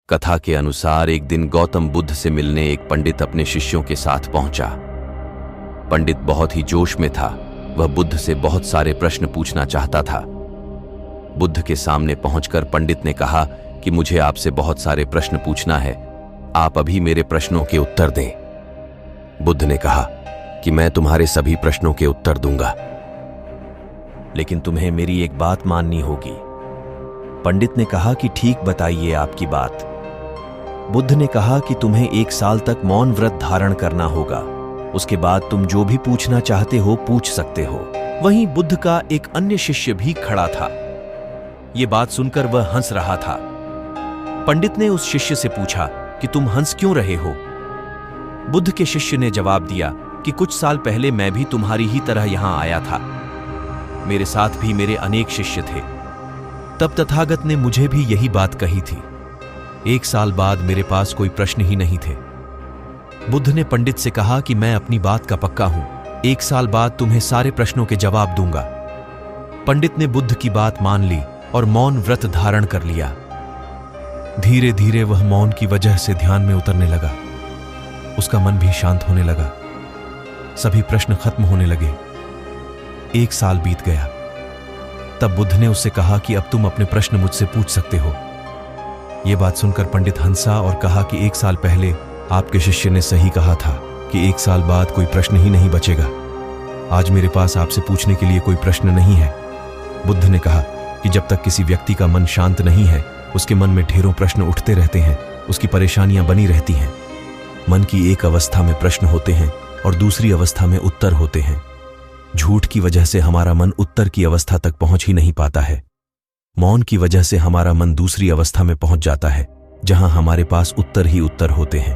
कथा के अनुसार एक दिन गौतम बुद्ध से मिलने एक पंडित अपने शिष्यों के साथ पहुंचा। पंडित बहुत ही जोश में था। वह बुद्ध से बहुत सारे प्रश्न पूछना चाहता था। बुद्ध के सामने पहुंचकर पंडित ने कहा कि मुझे आपसे बहुत सारे प्रश्न पूछना है, आप अभी मेरे प्रश्नों के उत्तर दें। बुद्ध ने कहा कि मैं तुम्हारे सभी प्रश्नों के उत्तर दूंगा, लेकिन तुम्हें मेरी एक बात माननी होगी। पंडित ने कहा कि ठीक, बताइए आपकी बात। बुद्ध ने कहा कि तुम्हें 1 साल तक मौन व्रत धारण करना होगा। उसके बाद तुम जो भी पूछना चाहते हो पूछ सकते हो। वहीं बुद्ध का एक अन्य शिष्य भी खड़ा था। ये बात सुनकर वह हंस रहा था। पंडित ने उस शिष्य से पूछा कि तुम हंस क्यों रहे हो? बुद्ध के शिष्य ने जवाब दिया कि कुछ साल पहले मैं भी तुम्हारी ही तरह यहां आया था। मेरे साथ भी मेरे अनेक शिष्य थे। तब तथागत ने मुझे भी यही बात कही थी। 1 साल बाद मेरे पास कोई प्रश्न ही नहीं थे। बुद्ध ने पंडित से कहा कि मैं अपनी बात का पक्का हूं, 1 साल बाद तुम्हें सारे प्रश्नों के जवाब दूंगा। पंडित ने बुद्ध की बात मान ली और मौन व्रत धारण कर लिया। धीरे धीरे वह मौन की वजह से ध्यान में उतरने लगा। उसका मन भी शांत होने लगा। सभी प्रश्न खत्म होने लगे। 1 साल बीत गया। तब बुद्ध ने उससे कहा कि अब तुम अपने प्रश्न मुझसे पूछ सकते हो। यह बात सुनकर पंडित हंसा और कहा कि 1 साल पहले आपके शिष्य ने सही कहा था कि 1 साल बाद कोई प्रश्न ही नहीं बचेगा। आज मेरे पास आपसे पूछने के लिए कोई प्रश्न नहीं है। बुद्ध ने कहा कि जब तक किसी व्यक्ति का मन शांत नहीं है, उसके मन में ढेरों प्रश्न उठते रहते हैं, उसकी परेशानियां बनी रहती हैं। मन की एक अवस्था में प्रश्न होते हैं और दूसरी अवस्था में उत्तर होते हैं। झूठ की वजह से हमारा मन उत्तर की अवस्था तक पहुंच ही नहीं पाता है। मौन की वजह से हमारा मन दूसरी अवस्था में पहुंच जाता है, जहां हमारे पास उत्तर ही उत्तर होते हैं।